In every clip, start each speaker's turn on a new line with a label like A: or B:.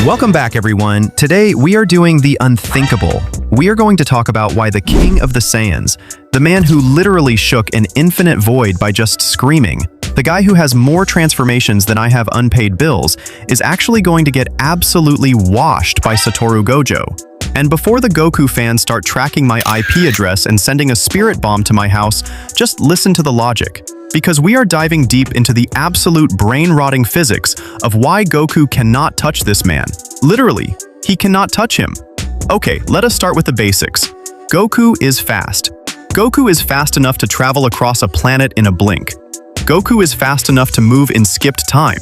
A: Welcome back, everyone. Today, we are doing the unthinkable. We are going to talk about why the king of the Saiyans, the man who literally shook an infinite void by just screaming, the guy who has more transformations than I have unpaid bills, is actually going to get absolutely washed by Satoru Gojo. And before the Goku fans start tracking my IP address and sending a spirit bomb to my house, just listen to the logic. Because we are diving deep into the absolute brain-rotting physics of why Goku cannot touch this man. Literally, he cannot touch him. Okay, let us start with the basics. Goku is fast. Goku is fast enough to travel across a planet in a blink. Goku is fast enough to move in skipped time.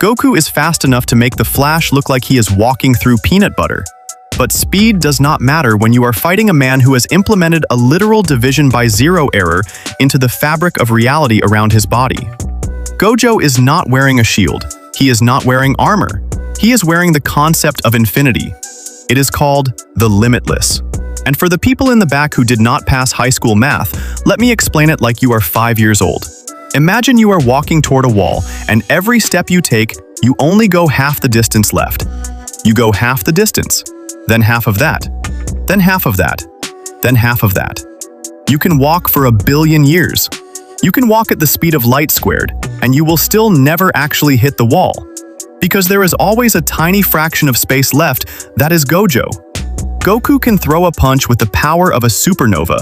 A: Goku is fast enough to make the Flash look like he is walking through peanut butter. But speed does not matter when you are fighting a man who has implemented a literal division by zero error into the fabric of reality around his body. Gojo is not wearing a shield. He is not wearing armor. He is wearing the concept of infinity. It is called the limitless. And for the people in the back who did not pass high school math, let me explain it like you are 5 years old. Imagine you are walking toward a wall, and every step you take, you only go half the distance left. You go half the distance. Then half of that, then half of that, then half of that. You can walk for 1 billion years. You can walk at the speed of light squared, and you will still never actually hit the wall. Because there is always a tiny fraction of space left that is Gojo. Goku can throw a punch with the power of a supernova,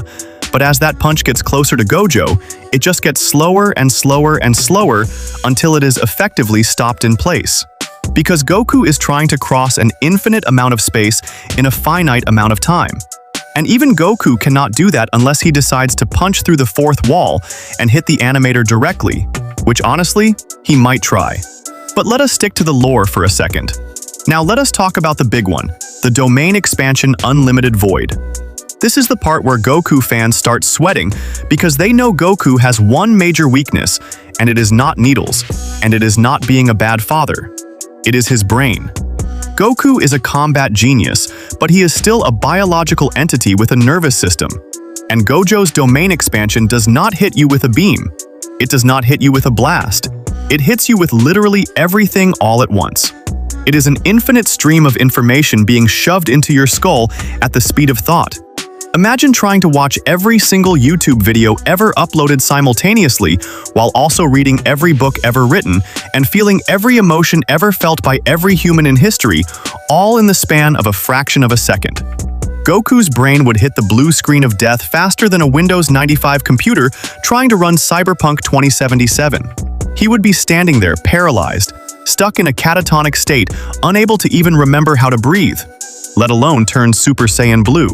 A: but as that punch gets closer to Gojo, it just gets slower and slower and slower until it is effectively stopped in place. Because Goku is trying to cross an infinite amount of space in a finite amount of time. And even Goku cannot do that unless he decides to punch through the fourth wall and hit the animator directly, which honestly, he might try. But let us stick to the lore for a second. Now let us talk about the big one, the Domain Expansion Unlimited Void. This is the part where Goku fans start sweating because they know Goku has one major weakness, and it is not needles, and it is not being a bad father. It is his brain. Goku is a combat genius, but he is still a biological entity with a nervous system. And Gojo's domain expansion does not hit you with a beam. It does not hit you with a blast. It hits you with literally everything all at once. It is an infinite stream of information being shoved into your skull at the speed of thought. Imagine trying to watch every single YouTube video ever uploaded simultaneously while also reading every book ever written and feeling every emotion ever felt by every human in history, all in the span of a fraction of a second. Goku's brain would hit the blue screen of death faster than a Windows 95 computer trying to run Cyberpunk 2077. He would be standing there paralyzed, stuck in a catatonic state, unable to even remember how to breathe, let alone turn Super Saiyan Blue.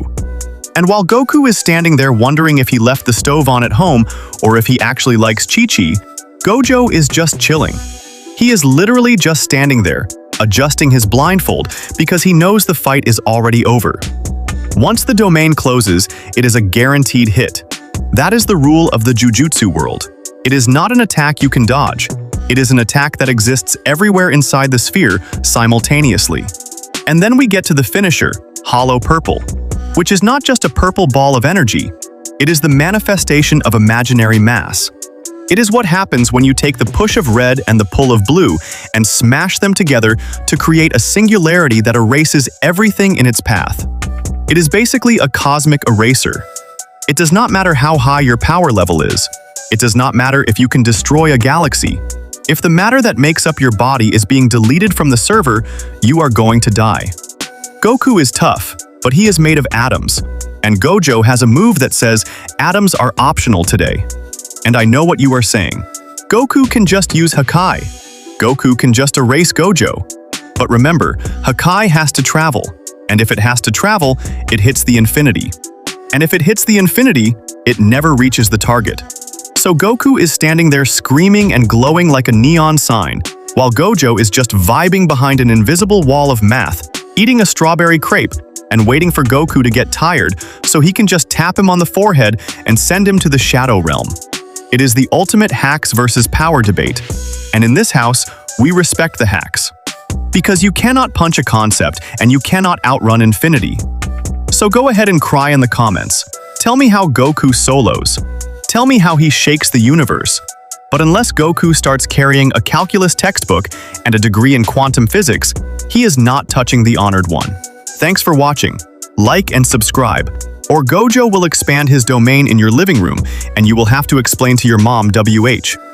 A: And while Goku is standing there wondering if he left the stove on at home or if he actually likes Chi-Chi, Gojo is just chilling. He is literally just standing there, adjusting his blindfold because he knows the fight is already over. Once the domain closes, it is a guaranteed hit. That is the rule of the jujutsu world. It is not an attack you can dodge. It is an attack that exists everywhere inside the sphere simultaneously. And then we get to the finisher, Hollow Purple, which is not just a purple ball of energy. It is the manifestation of imaginary mass. It is what happens when you take the push of red and the pull of blue and smash them together to create a singularity that erases everything in its path. It is basically a cosmic eraser. It does not matter how high your power level is. It does not matter if you can destroy a galaxy. If the matter that makes up your body is being deleted from the server, you are going to die. Goku is tough, but he is made of atoms, and Gojo has a move that says atoms are optional today. And I know what you are saying. Goku can just use Hakai. Goku can just erase Gojo. But remember, Hakai has to travel, and if it has to travel, it hits the infinity. And if it hits the infinity, it never reaches the target. So Goku is standing there screaming and glowing like a neon sign, while Gojo is just vibing behind an invisible wall of math, eating a strawberry crepe, and waiting for Goku to get tired so he can just tap him on the forehead and send him to the Shadow Realm. It is the ultimate hacks versus power debate, and in this house, we respect the hacks. Because you cannot punch a concept and you cannot outrun infinity. So go ahead and cry in the comments. Tell me how Goku solos. Tell me how he shakes the universe. But unless Goku starts carrying a calculus textbook and a degree in quantum physics, he is not touching the honored one. Thanks for watching. Like and subscribe, or Gojo will expand his domain in your living room and you will have to explain to your mom WH.